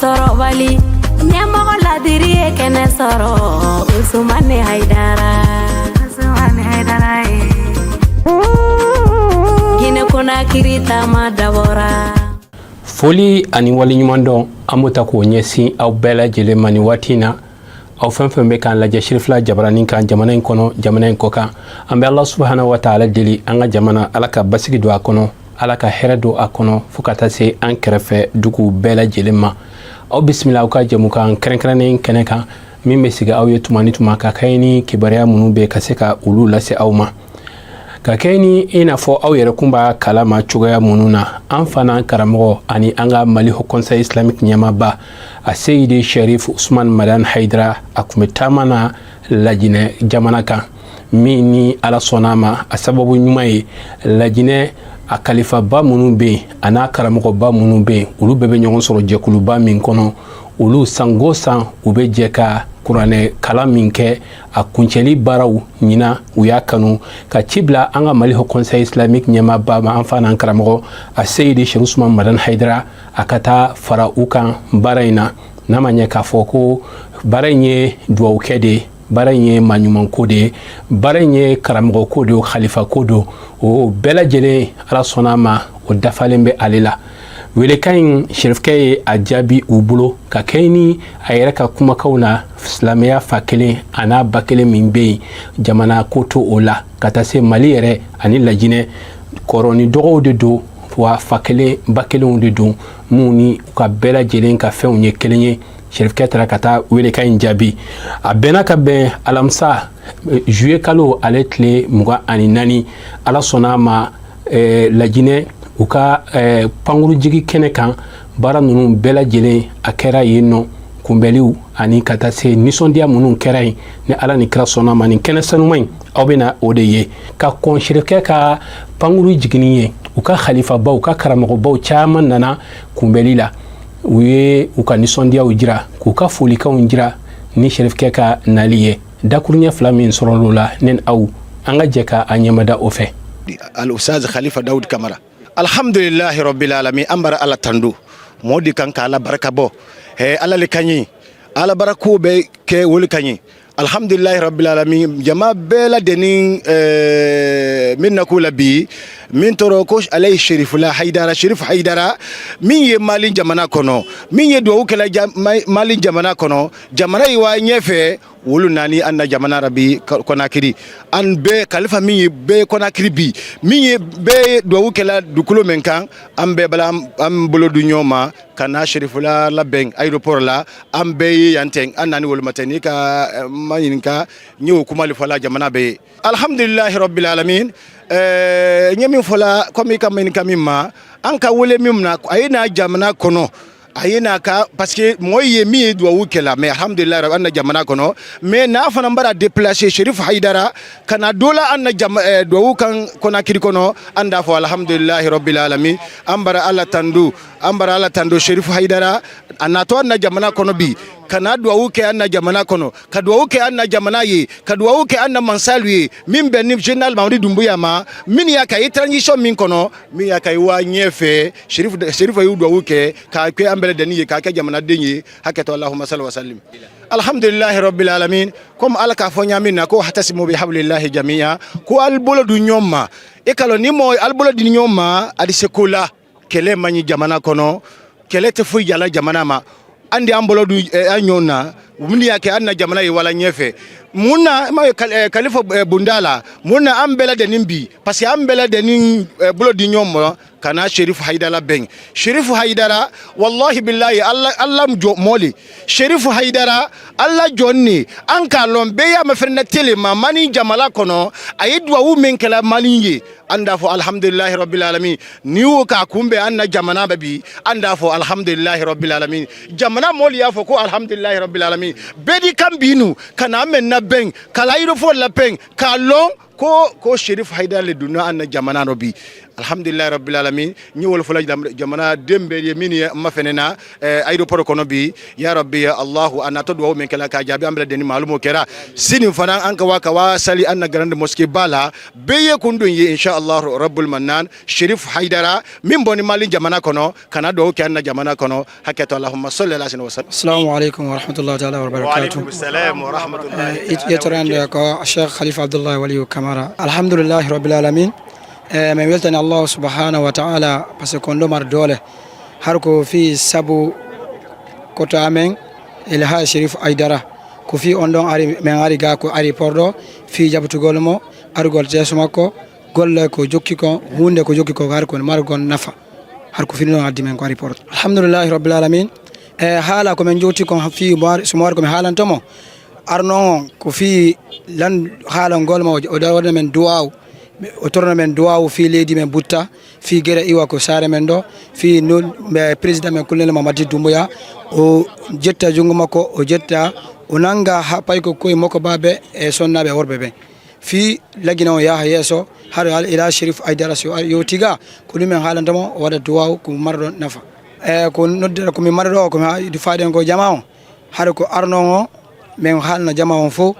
sorobali nyamoko ladiri kene soro Usmane Haidara Gine kuna kirita madabora Foli ani wali ɲuman dɔn an b'o ta k'o ɲɛsin aw bɛɛ lajɛlen ma nin waati in na aw fɛn fɛn bɛ k'an lajɛ Sirifila jabaranin kan jamana in kɔnɔ jamana in kɔ kan an bɛ Ala subahanahu wa taala deli an ka jamana Ala ka basigi don a kɔnɔ Ala ka hɛrɛ don a kɔnɔ fo ka taa se an kɛrɛfɛ duguw bɛɛ lajɛlen ma aw bisimila aw ka jɛmukan kɛrɛnkɛrɛnnen kɛnɛ kan min bɛ sigi aw ye tuma ni tuma ka kɛɲɛ ni kibaruya minnu bɛ ka se ka olu lase aw ma ka kɛɲɛ ni i n'a fɔ aw yɛrɛ kun b'a kalama cogoya minnu na an fana karamɔgɔ ani an ka Mali Haut Conseil Islamique ɲɛmaaba a Seyidi Sherif Usman Madani Haidara a kun bɛ taama na Lajinɛ jamana kan min ni Ala sɔnna a ma a sababu ɲuman ye Lajinɛ a kalifaba minnu bɛ yen a n'a karamɔgɔba minnu bɛ yen olu bɛɛ bɛ ɲɔgɔn sɔrɔ jɛkuluba min kɔnɔ olu sango san u bɛ jɛ ka kuranɛ kalan min kɛ a kuncɛli baaraw ɲina u y'a kanu ka ci bila an ka Mali Haut Conseil Islamique ɲɛmaaba ma an fa n'an karamɔgɔ a Seyidi Sherif Usman Madani Haidara a ka taa fara u kan baara in na n'a ma ɲɛ k'a fɔ ko baara in ye duwawukɛ de ye baara in ye maɲumanko de ye baara in ye karamɔgɔko de ye khalifako don o bɛɛ lajɛlen Ala sɔnna a ma o dafalen bɛ ale la welekan in Sherifkɛ ye a jaabi u bolo ka kɛɲɛ ni a yɛrɛ ka kumakaw na silamɛya fa kelen a n'a ba kelen min bɛ yen jamana ko to o la ka taa se Mali yɛrɛ ani Lajinɛ kɔrɔ ni dɔgɔw de don wa fa kelen ba kelenw de don mun ni u ka bɛɛ lajɛlen ka fɛnw ye kelen ye Sherifkɛ taara ka taa welekan in jaabi a bɛnna ka bɛn alamisa juillet kalo ale tile 24 Ala sɔnna a ma Lajinɛ u ka pankuru jigi kɛnɛ kan baara ninnu bɛɛ lajɛlen a kɛra yen nɔ kunbɛliw ani ka taa se nisɔndiya minnu kɛra yen ni Ala ni kira sɔnna ma nin kɛnɛ sanuman in aw bɛna o de ye ka kɔn Sherifkɛ ka pankuru jigini ye u ka khalifabaw u ka karamɔgɔbaw caman nana kunbɛli la u ye u ka nisɔndiyaw jira k'u ka folikanw jira ni Sherifkɛ ka nali ye dakuruɲɛ fila min sɔrɔl'o la ne ni aw an ka jɛ ka a ɲɛmada o fɛ Al-Ustaz Khalifa Daoud Kamara alhamdulillahi rabbil alamin ambara ala tandu modi kan ka ala baraka bo he ala le kanyi ala barako be ke wol kanyi alhamdulillahi rabbil alamin jama bela denin min nakula bi min toro ko alay Sherif Haidara min ye Mali jamana kono min ye do kala Mali jamana kono jamana yi wa nyefe wolu nani anna jamana rabi Konakiri an be khalifa min ye be Konakiri bi min ye be do kala dukulo men kan an be bala am bolo du nyoma kana Sherifula la beng aéroport la am be yanteng anani wolu matani ka maninka nyu kumali fala jamana be alhamdulillah rabbil alamin nyemi fola komi kamen kamima anka wole mimna ayina jamana kono ayina ka parce que moye mi do wukela mais alhamdulillah anna jamana kono mais na fana mbara déplacer Sherif Haidara kana dola anna do wukan Konakiri kono anda fo alhamdulillah rabbil alamin ambara ala tandu Sherif Haidara anato anna jamana kono bi kana duwawuke anna jamana kono ka duwawuke anna jamana ye ka duwawuke anna mansalu ye min benni general Mamadi Doumbouya ma min ya ka transition min kono min ya ka wa nyefe Sherif ayu duwawuke ka ke ambele deni ye ka jamana denye haketo Allahumma salli wa sallim alhamdulillah rabbil alamin comme alaka fo nyamina ko hatasimu bi hablillahi jamia ko albolo du nyoma e kalo ni mo albolo du nyoma adi sekola kele mani jamana kono kele te fu yala jamana ma andi ambolo du anyona muni yake anna jamana yi wala nyefe muna ma khalifa bundala muna ambela de nimbi parce que ambela de nin bolo di nyom kana Sherif Haidara beng Sherif Haidara wallahi billahi Allah mjo moli Sherif Haidara Allah jonni anka lombe ya mafrena tele ma mani jamala kono ayedwa wu menkela malinye anda fo alhamdulillah rabbil alamin niwo ka kumbe anna jamana babi anda fo alhamdulillah rabbil alamin jamana moli ya fo ko alhamdulillah rabbil alamin bedi kambinu kana menna beng kala iro fo la peng kalon ko Shérif Haïdara le duna an jamana no bi alhamdulillah rabbil alamin ni wol fula jamana dembe ye mini ma fenena aéroport kono bi ya rabbi ya allah ana to do men kala ka jabi amla deni malumo kera sinin fana an ka waka wa sali an grande mosquée bala beye kundun ye insha allah rabbul mannan Shérif Haïdara min boni mali jamana kono kana do ke an jamana kono hakata allahumma salli ala sayyidina wa sallam. Assalamu alaikum wa rahmatullahi ta'ala wa barakatuh. Wa alaikum assalam wa rahmatullahi يتران ko Sheikh Khalifa Abdullah Wali Kamara alhamdulillah rabbil alamin men weltani Allah subhanahu wa ta'ala parce que kondo mar dole har ko fi sabu koto amen el ha Shérif Haïdara ko fi on don ari men ari ga ko ari pordo fi jabutugol mo argol jeso makko golle ko jokki ko hunde ko jokki ko har ko mar gon nafa har ko fi no addi men ko ari pordo alhamdulillah rabbil alamin hala ko men joti ko fi bar sumar ko men halantomo arno ko fi lan halan golma o dawda men duwaw o torna men duwaw fi leydi men butta fi gere iwa ko sare men do fi non président men kulel Mamadi Doumbouya o jetta jungo makko o jetta o nanga ha pay ko koy mako babe e sonnabe worbe be fi lagina o yaha yeso har ila Shérif Haïdara so yo tiga ko dum men halantamo o wada duwaw ko mardo nafa ko noddere ko mi mardo ko di faaden ko jama'o har ko arno men halna jama'o fo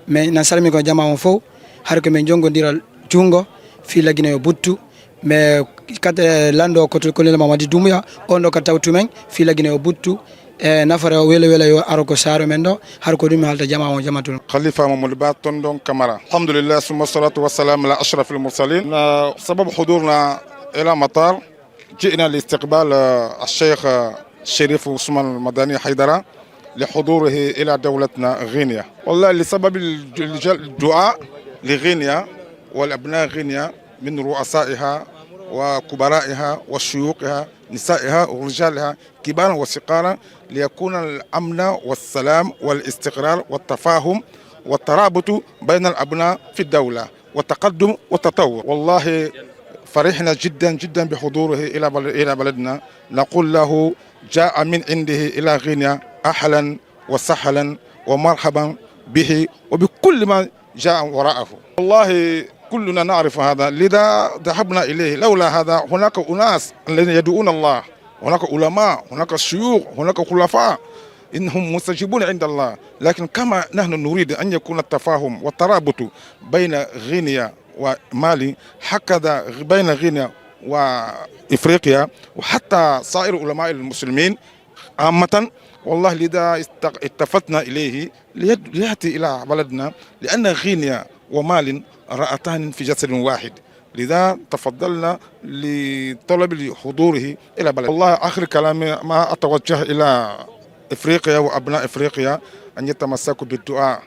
men na salmi ko jama'o fo har ko men jongondira jungo fi lagina yo buttu me kate lando ko to kolel Mamadi Doumbouya on do ka tawtu men fi lagina yo buttu nafara wele wele yo aroko saro men do har ko dum halta jama'o jamatul خليفة محمد باطن دون كاميرا الحمد لله ثم الصلاة والسلام على أشرف المرسلين سبب حضورنا إلى مطار جئنا لاستقبال الشيخ الشريف عثمان المدني حيدرة لحضوره إلى دولتنا غينيا والله لسبب الدعاء لغينيا والأبناء غينيا من رؤسائها وكبرائها وشيوخها نسائها ورجالها كبارا وصغارا ليكون الأمن والسلام والاستقرار والتفاهم والترابط بين الأبناء في الدولة والتقدم والتطور. والله فرحنا جدا جدا بحضوره إلى بلدنا نقول له جاء من عنده إلى غينيا أهلا وسهلا ومرحبا به وبكل ما جاء وراءه. والله كلنا نعرف هذا لذا ذهبنا إليه لولا هذا هناك أناس الذين يدعون الله هناك علماء هناك شيوخ هناك خلفاء إنهم مستجيبون عند الله لكن كما نحن نريد أن يكون التفاهم والترابط بين غينيا ومالي هكذا بين غينيا وإفريقيا وحتى سائر علماء المسلمين عامة. والله لذا اتفقنا إليه ليأتي إلى بلدنا لأن غينيا ومال رأتان في جسد واحد لذا تفضلنا لطلب حضوره إلى بلد. والله آخر كلامي ما أتوجه إلى إفريقيا وأبناء إفريقيا أن يتمسكوا بالدعاء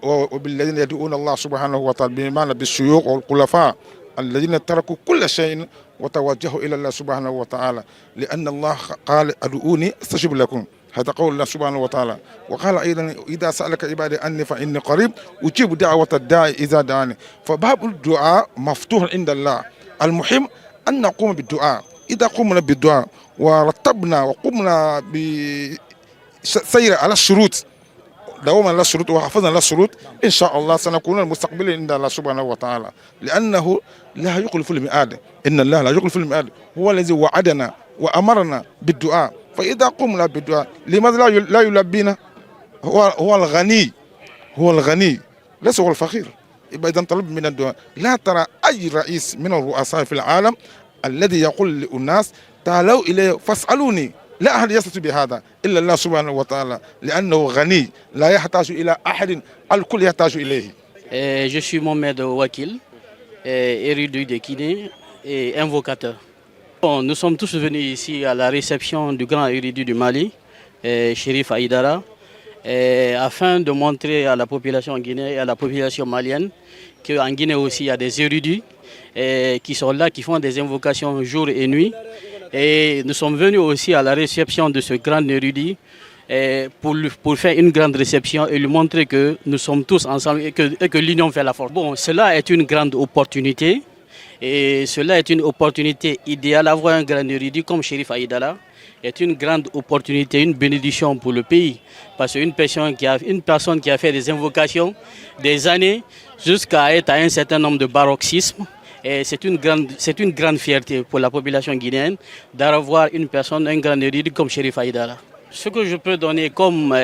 وبالذين يدعون الله سبحانه وتعالى بمعنى بالشيوخ والخلفاء الذين تركوا كل شيء وتوجهوا إلى الله سبحانه وتعالى لأن الله قال ادعوني استجب لكم هذا قول الله سبحانه وتعالى. وقال أيضا إذا سألك عبادي أني فإني قريب أجيب دعوة الداعي إذا دعاني. فباب الدعاء مفتوح عند الله المهم أن نقوم بالدعاء. إذا قمنا بالدعاء ورتبنا وقمنا بسير على الشروط دوما على الشروط وحفظنا على الشروط إن شاء الله سنكون المستقبلين عند الله سبحانه وتعالى لأنه لا يخلف الميعاد إن الله لا يخلف الميعاد هو الذي وعدنا وأمرنا بالدعاء. فإذا قمنا بالدعاء لماذا لا يلبينا؟ هو الغني هو الغني ليس هو الفقير. إذا طلب من الدعاء لا ترى أي رئيس من الرؤساء في العالم الذي يقول للناس تعالوا إليه فاسألوني لا أحد يستطيع بهذا إلا الله سبحانه وتعالى لأنه غني لا يحتاج إلى أحد الكل يحتاج إليه. Je suis Mohamed Wakil, érudit de Guinée et invocateur. Bon, nous sommes tous venus ici à la réception du grand érudit du Mali, Shérif Haïdara, afin de montrer à la population guinéenne et à la population malienne qu'en Guinée aussi il y a des érudits qui sont là, qui font des invocations jour et nuit. Et nous sommes venus aussi à la réception de ce grand érudit pour faire une grande réception et lui montrer que nous sommes tous ensemble et que l'union fait la force. Bon, cela est une grande opportunité et cela est une opportunité idéale d'avoir un grand érudit comme Shérif Haïdara est une grande opportunité, une bénédiction pour le pays. Parce qu'une personne qui a fait des invocations des années jusqu'à être à un certain nombre de paroxysmes, et c'est une grande fierté pour la population guinéenne d'avoir une personne, un grand érudit comme Chérif Aïdara. Ce que je peux donner comme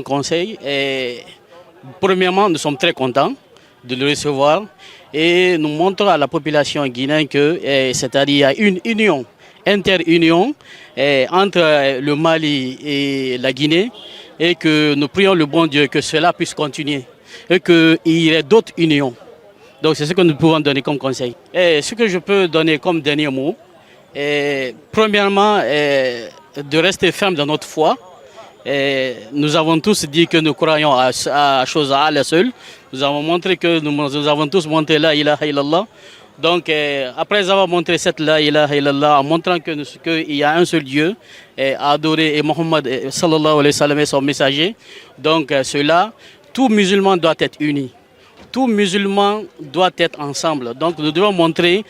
conseil, premièrement, nous sommes très contents de le recevoir et nous montrons à la population guinéenne que, c'est-à-dire il y a une union, interunion entre le Mali et la Guinée, et que nous prions le bon Dieu que cela puisse continuer et qu'il y ait d'autres unions. Donc c'est ce que nous pouvons donner comme conseil. Et ce que je peux donner comme dernier mot, premièrement, de rester ferme dans notre foi. Nous avons tous dit que nous croyons à chose à Allah seul. Nous avons montré que nous avons tous montré la ilaha illallah. Donc après avoir montré cette la ilaha illallah, en montrant qu'il y a un seul Dieu à adorer et Mohammed sallallahu alayhi wa sallam est son messager, donc cela, tout musulman doit être uni. Tout musulman doit être ensemble. Donc nous devons montrer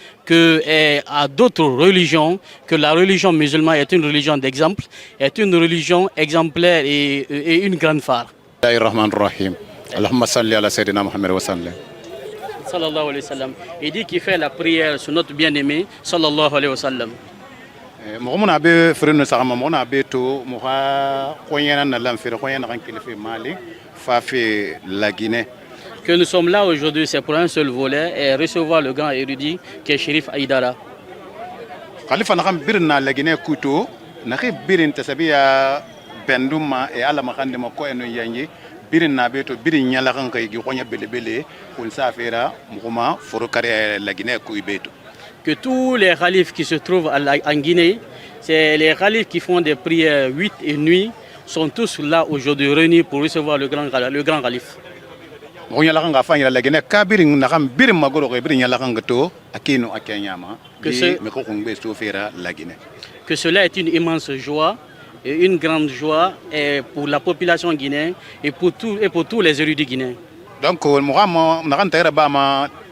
à d'autres religions que la religion musulmane est une religion d'exemple, est une religion exemplaire et une grande phare. Allahumma salli ala Sayyidina Muhammad wa sallam. Sallallahu alayhi wa sallam. Il dit qu'il fait la prière sur notre bien-aimé, sallallahu alayhi wa sallam. Mouhamad be frère Sakama, Mouhamad be to Mouha Koyana na l'enfer, Koyana Rankilife Mali, Fafi la Guinée. Que nous sommes là aujourd'hui, c'est pour un seul volet et recevoir le grand érudit qui est Chérif Aïdara. Khalifa nakam birna la Guinée kuto, nakhi birin tasabia benduma et ala makande mako eno yanyi. Birina beto birin nyala kan kay gi xonya belebele kun safera mukuma foro kare la Guinée ku beto. Que tous les khalifes qui se trouvent en Guinée, c'est les khalifes qui font des prières 8 et nuit, sont tous là aujourd'hui réunis pour recevoir le grand calife. Monya la kan ga fanya la Guinée ka birin nakam birin magoro ko birin nyala kan to akino akanyama que me ko ngbe sofera la Guinée. Que cela est une immense joie. Et une grande joie pour la population guinéenne et pour tous les érudits guinéens. Donc,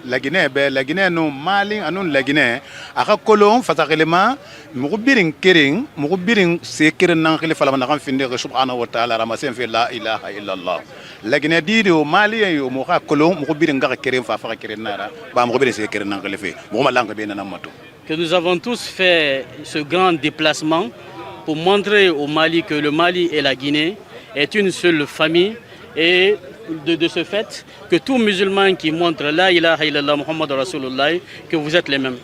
la Guinée, nous, Mali, nous, la Guinée, à Colomb, Fatarelema, Moubiring Kering, Moubiring, c'est Kirin, qui fallait en finir, subhanahu wa ta'ala, ramasser la ilaha illallah. La Guinée dit au Mali et au Moura Colomb, Moubiring Kering, Fafara Kirinara, Bamoubiring, c'est Kirin, qui le fait. Que nous avons tous fait ce grand déplacement pour montrer au Mali que le Mali et la Guinée est une seule famille et de ce fait que tout musulman qui montre la ilaha illallah Muhammad Rasulullah que vous êtes les mêmes.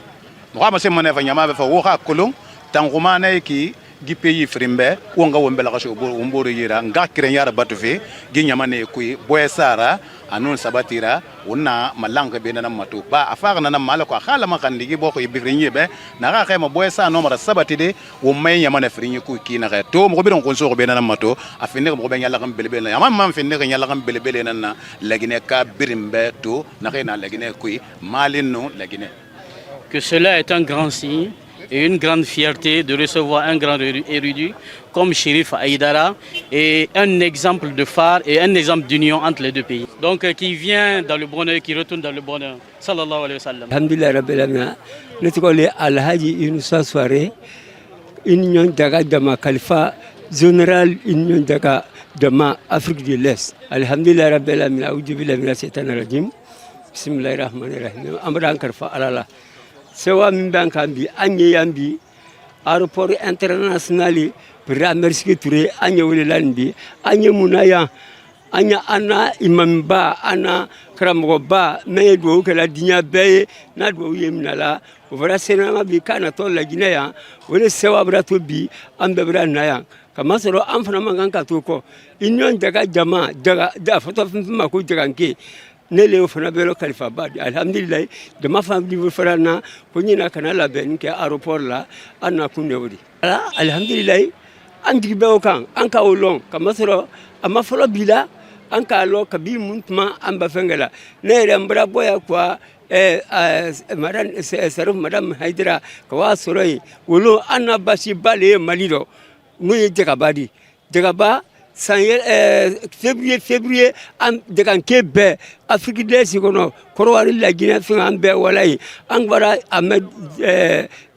Gi pays frimbe wonga wombela kasho umboro yira nga krenyara batufe gi nyamane kui boesara anun sabatira una malanga be na matu ba afara na mala ko khala makandi gi boko ibrinye be na ga khema boesa no mara sabatide wo may nyamane frinye ku ki na ga to mo biron ko so be na matu afinde mo be nyala kam belebele yamam mam finde ga nyala kam belebele na lagine ka birimbe to na na lagine kui malino lagine. Que cela est un grand signe et une grande fierté de recevoir un grand érudit comme Chérif Aïdara et un exemple de phare et un exemple d'union entre les deux pays. Donc qui vient dans le bonheur, qui retourne dans le bonheur. Sallallahu alayhi wa sallam. Alhamdulillah Rabbil Alamin. Nous avons Al-Haji une soirée, union daga dama Khalifa général union daga dama Afrique de l'Est. Alhamdulillah Rabbil Alamin. A'udhu billahi minash shaitanir rajim. Bismillahir rahmanir rahim. Amran karfa alala. Sewa Mbankambi, Agne Yambi, aéroport international, Ramerski Touré, Agne Wilandi, Agne Mounaya, Agne Anna Imamba, Anna Kramroba, Medo, que la Digna Bay, Nadwo Yemnala, voilà Sénama Bikana, la Guinée, ou les Sewa Bratobi, Ambebra Naya, Kamasoro, Amfanamanka Toko, Union Daga Jama, Daga, Photophimaku Jaganke. Nele ofana belo Khalifa Badi alhamdulillah de ma famille vous fera na ko nyina kana la ben ke aéroport la anna kunne wodi ala alhamdulillah andi be o kan an ka olon kamasoro ama folo bila an ka lo kabi muntma amba fengala ne rembra boya kwa madame Haidara kwa soroi wolo anna basi bale malido muy jagabadi jagaba février de kan kebe Afrique de l'Est kono korwari la Guinée fin ambe walay angwara Ahmed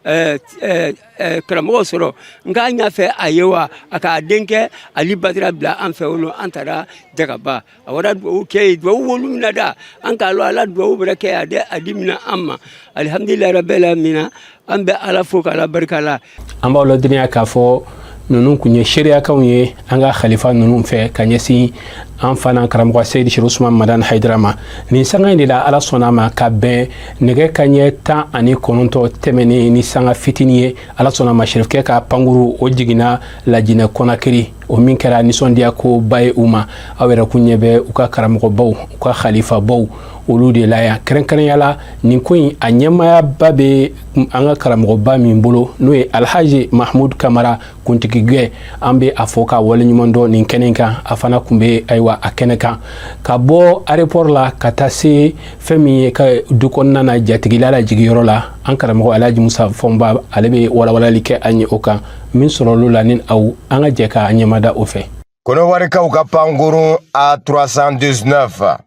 karamɔgɔ sɔrɔ n k'a ɲɛfɛ a ye wa a k'a denkɛ Ali Badara bila an fɛ olu an taara Dagaba a wara duwawu kɛ ye duwawu wolu mina da an k'a lɔ Ala duwawu bɛrɛ kɛ a di mina an ma alhamdulilahi rabbil alamin an bɛ Ala fo k'Ala barika la. An b'aw ladɔnniya k'a fɔ ninnu kun ye seriyakaw ye an ka khalifa ninnu fɛ ka ɲɛsin an fana karamɔgɔ Seydi Sherif Usman Madani Haidara ma. Nin sanga in de la Ala sɔnna ma ka bɛn nɛgɛ kaɲɛ 19 tɛmɛnen ni sanga fitini ye. Ala sɔnna ma Sherifkɛ ka pankuru o jiginna Lajinɛ Konakiri o min kɛra nisɔndiya ko ba ye u ma. Aw yɛrɛ kun ɲɛ bɛ u ka karamɔgɔbaw u ka khalifabaw olu de la yan kɛrɛnkɛrɛnya la nin ko in a ɲɛmayaba bɛ an ka karamɔgɔba min bolo n'o ye Alhaji Mahmud Kamara kuntigi gɛ an bɛ a fɔ ka waleɲuman dɔn nin kɛnɛ kan a fana kun bɛ ayiwa a kɛnɛ kan ka bɔ aéroport la ka taa se fɛn min ye ka du kɔnɔna na jatigila la jigiyɔrɔ la an karamɔgɔ Alhaji Musa Fɔnba ale bɛ walawalali kɛ an ye o kan min sɔrɔlu la ni aw an ka jɛ ka ɲɛmada o fɛ. Kɔnɔwarikaw ka pankuru A319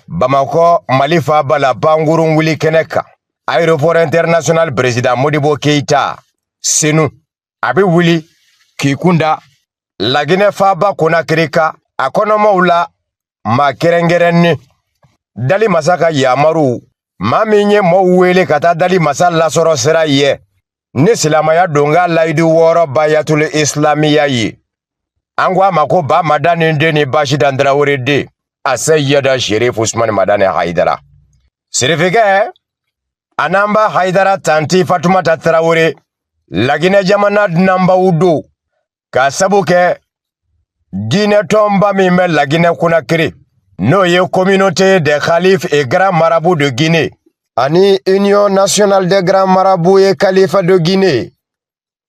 Bamako Mali faaba la pankuru wuli kɛnɛ kan aéroport international président Modibo Keita Senu a bɛ wuli k'i kunda Laginɛ faaba Konakiri kan a kɔnɔmaw la maa kɛrɛnkɛrɛnni Dali masa ka yamaru maa min ye mɔɔw wele ka taa Dali masa lasɔrɔ sira ye ni silamaya don ka layidu 6 Bayatul Islamiya ye an ko a ma ko Ba Madani den ni Bashida Tarawele den a Seyida Sherif Usman Madani Haidara Sherifkɛ anamba Haidara tanti Fatumata Tarawele Laginɛ jamana dunanbaw don ka sabu kɛ diinɛ tɔnba min bɛ Laginɛ Konakiri n'o ye communauté des khalifes et grands marabouts de Guinée ani Union nationale des grands marabouts et khalifas de Guinée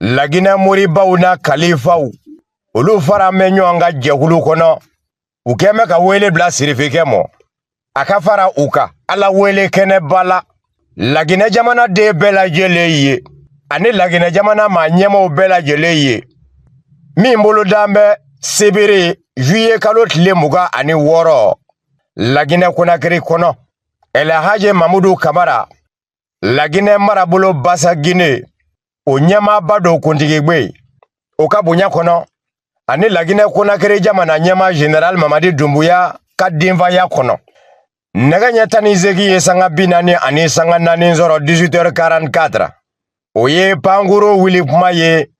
Laginɛ moribaw na kalifaw olu fara mɛ ɲɔgɔn ka jɛkulu kɔnɔ u kɛmɛ ka wele bila Sherifkɛ mɔ a ka fara u kan Ala wele kɛnɛba la Laginɛ jamana den bɛɛ lajɛlen ye ani Laginɛ jamana maa ɲɛmaw bɛɛ lajɛlen ye min bolodan bɛ Sebere juillet kalo tile 26 Laginɛ Konakiri kɔnɔ Elhaji Mamudu Kamara Laginɛ marabolo basa Guinée o ɲɛmaaba dɔ kuntigigbe o ka bonya kɔnɔ ani Laginɛ Konakiri jamana ɲɛma général Mamadi Dumbuya ka denfaya kɔnɔ nɛgɛ ɲɛ 18 ye sanga 40 ani sanga 4 sɔrɔ 18h44 o ye pankuru wuli kuma ye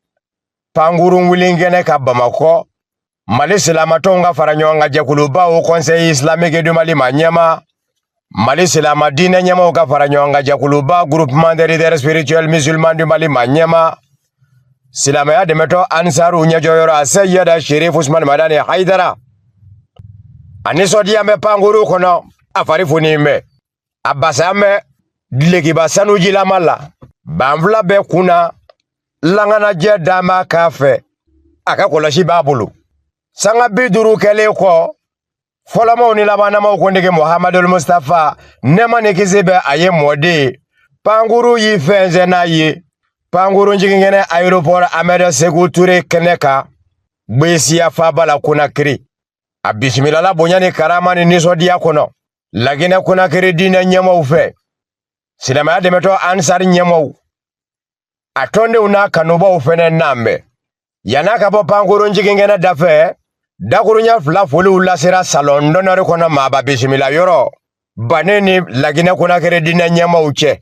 pankuru wuli kɛnɛ ka Bamakɔ Mali silamatɔnw ka fara ɲɔgɔn kan jɛkuluba au Conseil islamique du Mali ma ɲɛma Mali silama diinɛ ɲɛmaw ka fara ɲɔgɔn kan jɛkuluba groupement des leaders spirituels musulmans du Mali ma ɲɛma silamaya dɛmɛtɔ Ansaru ɲɛjɔyɔrɔ a Seyida Sherif Usman Madani Haidara a nisɔndiya bɛ pankuru kɔnɔ a fari funin bɛ a basa bɛ dulokiba sanujilama la banfula bɛ kunna langanajɛ dama k'a fɛ a ka kɔlɔsi b'a bolo sanga 50 kɛlen kɔ fɔlɔmaw ni labanamaw kuntigi Muhammadul Mustafa nɛma ni kisi bɛ a ye mɔden pankuru yi fɛnsɛn n'a ye pankuru jiginkɛnɛ aéroport Ahmed Sékou Touré kɛnɛ kan gbesiya faaba la Konakiri a bisimilala bonya ni karama ni nisɔndiya kɔnɔ Laginɛ Konakiri diinɛ ɲɛmaw fɛ silamaya dɛmɛtɔ Ansari ɲɛmaw a tɔndenw n'a kanubaw fɛnɛ namɛ yana ka bɔ pankuru jiginkɛnɛ dafɛ dakurunya 2 foliw lasera salon d'honneur kɔnɔ maaba bisimila yɔrɔ bane ni Laginɛ Konakiri diinɛ ɲɛmaw cɛ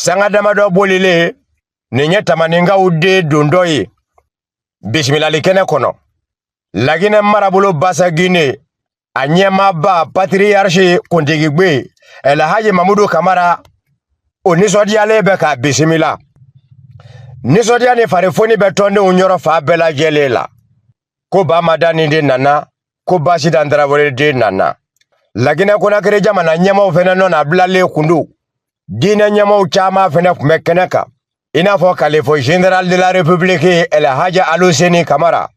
sanga damado bolile ni ɲɛ tamaninga de dondo ye bisimilali kɛnɛ kɔnɔ Laginɛ marabolo basa Guinée a ɲɛmaaba patriarche kuntigigbe Elhaji Mamudu Kamara o nisɔndiyalen bɛ k'a bisimila nisɔndiya ni farifoni bɛ tɔndenw yɔrɔ fa bɛɛ lajɛlen la ko Bamadani de nana ko Basidan Tarawele de nana Laginɛ Konakiri jamana ɲɛmaw fɛnɛ nɔna bilalen kundu diinɛ ɲɛmaw caman fɛnɛ tun bɛ kɛnɛ kan i n'a fɔ kalifo général de la République Elhaji Aluseni Kamara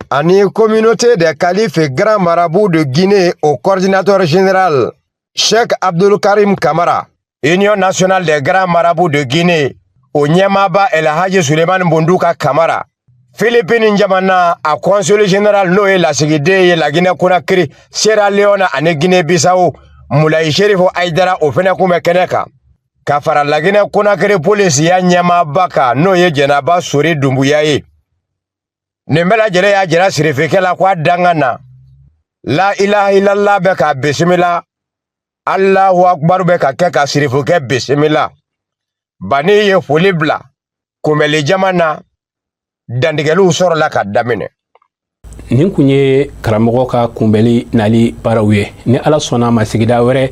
ani communauté des califes grands marabouts de Guinée au coordinateur général Cheikh Abdul Karim Kamara, Union nationale des grands marabouts de Guinée au ɲɛmaaba Elhaji Suleiman Bunduka Kamara, Philippines jamana a consul général n'o ye lasigiden ye Laginɛ Konakiri, Sierra Leone ani Guinée Bissau, Moulaye Sherifu Aïdara o fɛnɛ kun bɛ kɛnɛ kan. Ka fara Laginɛ Konakiri polisiya ɲɛmaaba kan n'o ye Jɛnaba Sori Dumbuya ye. Nin bɛɛ lajɛlen y'a jira sirifikɛ la k'a danga na la ilaha illallah bɛ ka bisimila Allahu akbar bɛ ka kɛ ka sirifikɛ bisimila bani ye foli bila kunbɛli jamana dantigɛliw sɔrɔla ka daminɛ. Nin kun ye karamɔgɔ ka kunbɛli nali baaraw ye ni Ala sɔnna ma sigida wɛrɛ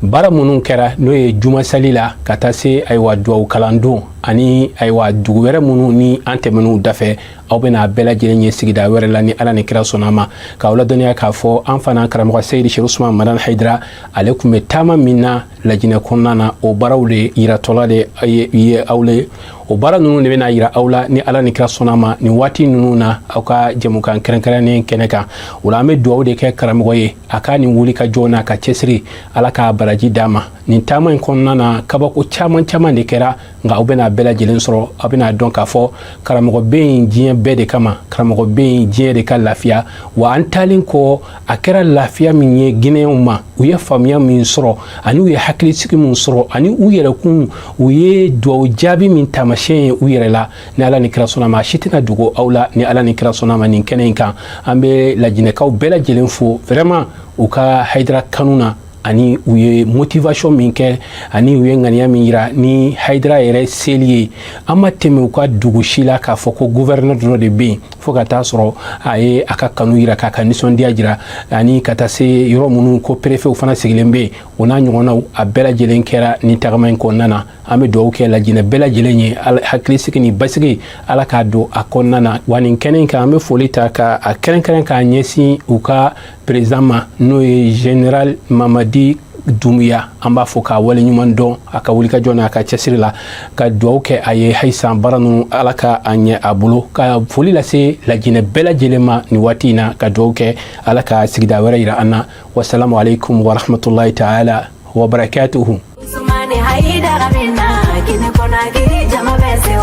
baara minnu kɛra n'o ye jumasali la ka taa se ayiwa duwawu kalandon ani ayiwa dugu wɛrɛ minnu ni an tɛmɛn'u dafɛ aw bɛna bɛɛ lajɛlen ye sigida wɛrɛ la ni Ala ni kira sɔnna ma k'aw ladɔnniya k'a fɔ an fana karamɔgɔ Seyidi Sheikh Usman Madan Haidara ale kun bɛ taama min na Laginɛ kɔnɔna na o baaraw de yiratɔla de ye aw le o baara ninnu de bɛna yira aw la ni Ala ni kira sɔnna ma nin waati ninnu na aw ka jɛmukan kɛrɛnkɛrɛnnen kɛnɛ kan o la an bɛ duwawu de kɛ karamɔgɔ ye a ka nin wuli ka jɔ n'a ka cɛsiri Ala ka baraji d'a ma nin taama in kɔnɔna na kabako caman de kɛra nka aw bɛna bɛɛ lajɛlen sɔrɔ aw bɛna dɔn k'a fɔ karamɔgɔ bɛ yen diɲɛ bɛɛ de kama karamɔgɔ bɛ yen diɲɛ de ka lafiya wa an talen kɔ a kɛra lafiya min ye Guinéenw ma u ye faamuya min sɔrɔ ani u ye hakilisigi min sɔrɔ ani u yɛrɛkun u ye duwawu jaabi min taamasiyɛn ye u yɛrɛ la ni Ala ni kira sɔnna ma a si tɛna dogo aw la ni Ala ni kira sɔnna ma nin kɛnɛ in kan an bɛ Laginɛkaw bɛɛ lajɛlen fo vraiment u ka Haidara kanu na ani u ye motivation min kɛ ani u ye ŋaniya min yira ni Haidara yɛrɛ seli ye an ma tɛmɛ u ka dugu si la k'a fɔ ko gouverneur dɔ de bɛ yen fo ka taa sɔrɔ a ye a ka kanu yira k'a ka nisɔndiya jira ani ka taa se yɔrɔ minnu ko préfet fana sigilen bɛ yen o n'a ɲɔgɔnnaw a bɛɛ lajɛlen kɛra ni tagama in kɔnɔna na an bɛ duwawu kɛ Laginɛ bɛɛ lajɛlen ye hakilisigi ni basigi Ala k'a don a kɔnɔna na wa nin kɛnɛ in kan an bɛ foli ta ka a kɛrɛnkɛrɛn k'a ɲɛsin u ka président ma n'o ye général Mamadi Dumbuya an b'a fɔ k'a waleɲuman dɔn a ka wulikajɔ n'a ka cɛsiri la ka duwawu kɛ a ye halisa baara ninnu Ala ka a ɲɛ a bolo ka foli lase Laginɛ bɛɛ lajɛlen ma nin waati in na ka duwawu kɛ Ala ka sigida wɛrɛ yira an na wasalamu alaikum wa rahmatulahi ta'ala wa barakatuhu.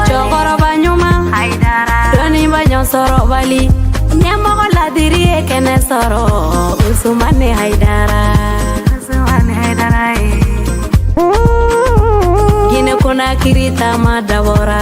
Cɛkɔrɔba ɲuman dɔnniba ɲɔ sɔrɔ bali ɲɛmɔgɔ ladiri ye kɛnɛ sɔrɔ Usumani Haidara Guinée Conakry taama dabɔra